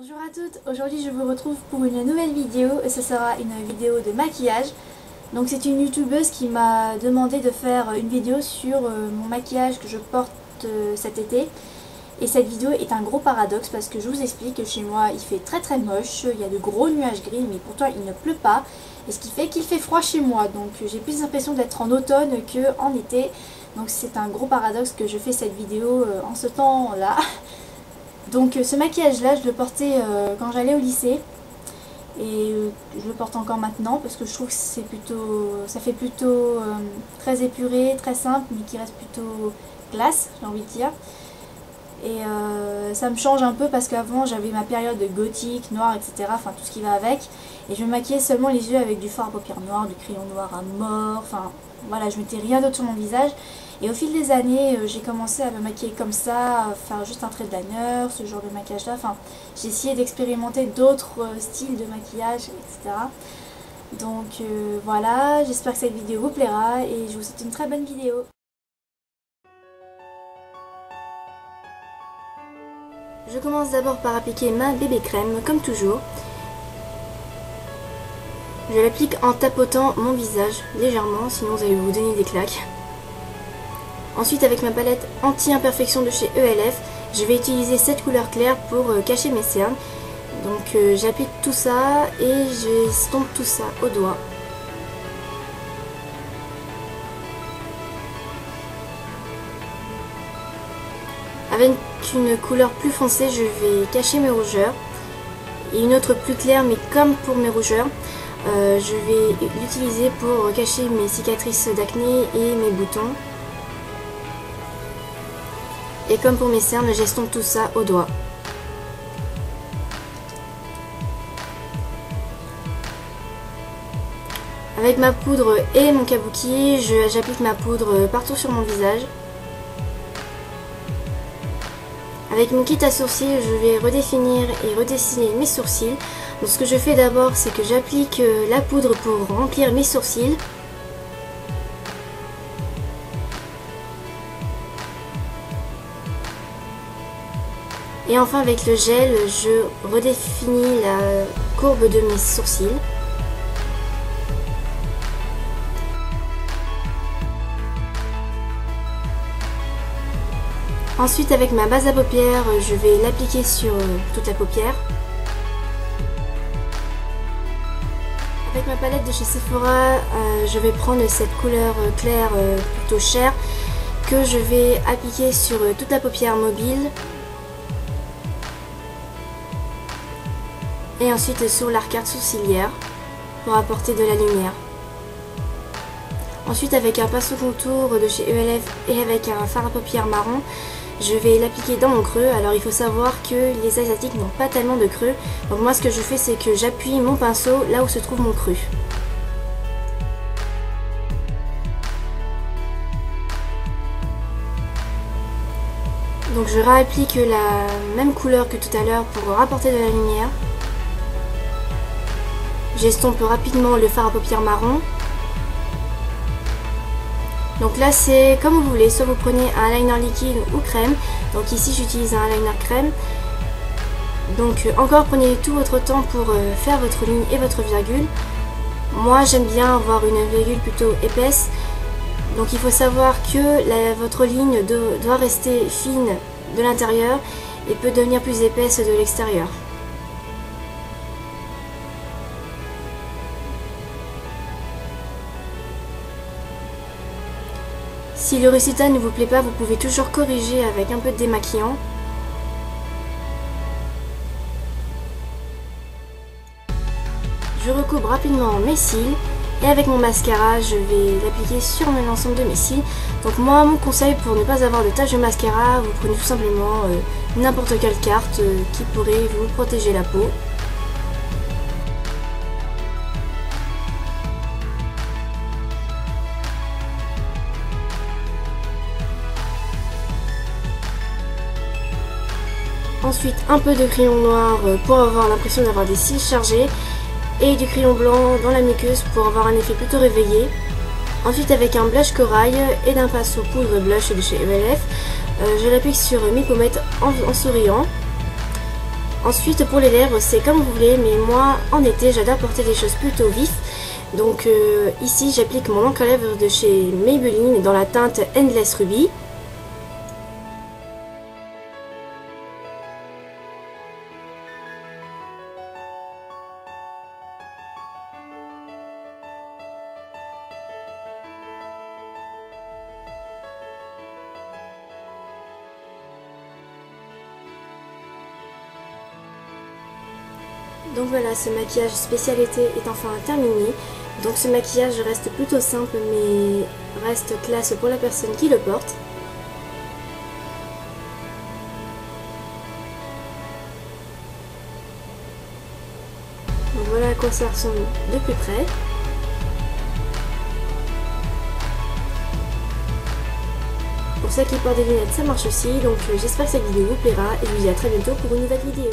Bonjour à toutes, aujourd'hui je vous retrouve pour une nouvelle vidéo et ce sera une vidéo de maquillage. Donc c'est une youtubeuse qui m'a demandé de faire une vidéo sur mon maquillage que je porte cet été. Et cette vidéo est un gros paradoxe parce que je vous explique que chez moi il fait très moche, il y a de gros nuages gris mais pourtant il ne pleut pas. Et ce qui fait qu'il fait froid chez moi, donc j'ai plus l'impression d'être en automne qu'en été. Donc c'est un gros paradoxe que je fais cette vidéo en ce temps-là. Donc ce maquillage là je le portais quand j'allais au lycée et je le porte encore maintenant parce que je trouve que c'est plutôt, ça fait plutôt très épuré, très simple mais qui reste plutôt classe, j'ai envie de dire. Et ça me change un peu parce qu'avant j'avais ma période de gothique, noir, etc. Enfin tout ce qui va avec. Et je me maquillais seulement les yeux avec du fard à paupières noir, du crayon noir à mort. Enfin voilà, je mettais rien d'autre sur mon visage. Et au fil des années, j'ai commencé à me maquiller comme ça, à faire juste un trait de liner, ce genre de maquillage là. Enfin j'ai essayé d'expérimenter d'autres styles de maquillage, etc. Donc voilà, j'espère que cette vidéo vous plaira et je vous souhaite une très bonne vidéo. Je commence d'abord par appliquer ma bébé crème, comme toujours. Je l'applique en tapotant mon visage légèrement, sinon vous allez vous donner des claques. Ensuite, avec ma palette anti-imperfection de chez ELF, je vais utiliser cette couleur claire pour cacher mes cernes. Donc j'applique tout ça et j'estompe tout ça au doigt. Avec une couleur plus foncée, je vais cacher mes rougeurs. Et une autre plus claire, mais comme pour mes rougeurs, je vais l'utiliser pour cacher mes cicatrices d'acné et mes boutons. Et comme pour mes cernes, j'estompe tout ça au doigt. Avec ma poudre et mon kabuki, j'applique ma poudre partout sur mon visage. Avec mon kit à sourcils, je vais redéfinir et redessiner mes sourcils. Donc ce que je fais d'abord, c'est que j'applique la poudre pour remplir mes sourcils. Et enfin avec le gel, je redéfinis la courbe de mes sourcils. Ensuite avec ma base à paupières, je vais l'appliquer sur toute la paupière. Avec ma palette de chez Sephora, je vais prendre cette couleur claire plutôt chère que je vais appliquer sur toute la paupière mobile. Et ensuite sur l'arcade sourcilière pour apporter de la lumière. Ensuite avec un pinceau contour de chez ELF et avec un fard à paupières marron, je vais l'appliquer dans mon creux. Alors il faut savoir que les asiatiques n'ont pas tellement de creux. Donc moi ce que je fais, c'est que j'appuie mon pinceau là où se trouve mon creux. Donc je réapplique la même couleur que tout à l'heure pour rapporter de la lumière. J'estompe rapidement le fard à paupières marron. Donc là c'est comme vous voulez, soit vous prenez un liner liquide ou crème. Donc ici j'utilise un liner crème. Donc encore prenez tout votre temps pour faire votre ligne et votre virgule. Moi j'aime bien avoir une virgule plutôt épaisse. Donc il faut savoir que votre ligne doit rester fine de l'intérieur et peut devenir plus épaisse de l'extérieur. Si le résultat ne vous plaît pas, vous pouvez toujours corriger avec un peu de démaquillant. Je recoupe rapidement mes cils et avec mon mascara, je vais l'appliquer sur l'ensemble de mes cils. Donc moi, mon conseil pour ne pas avoir de taches de mascara, vous prenez tout simplement n'importe quelle carte qui pourrait vous protéger la peau. Ensuite un peu de crayon noir pour avoir l'impression d'avoir des cils chargés et du crayon blanc dans la muqueuse pour avoir un effet plutôt réveillé. Ensuite avec un blush corail et d'un pinceau poudre blush de chez ELF, je l'applique sur mes pommettes en souriant. Ensuite pour les lèvres c'est comme vous voulez, mais moi en été j'adore porter des choses plutôt vives. Donc ici j'applique mon encre à lèvres de chez Maybelline dans la teinte Endless Ruby. Donc voilà, ce maquillage spécial été est enfin terminé. Donc ce maquillage reste plutôt simple mais reste classe pour la personne qui le porte. Donc voilà à quoi ça ressemble de plus près. Pour ceux qui portent des lunettes ça marche aussi, donc j'espère que cette vidéo vous plaira et je vous dis à très bientôt pour une nouvelle vidéo.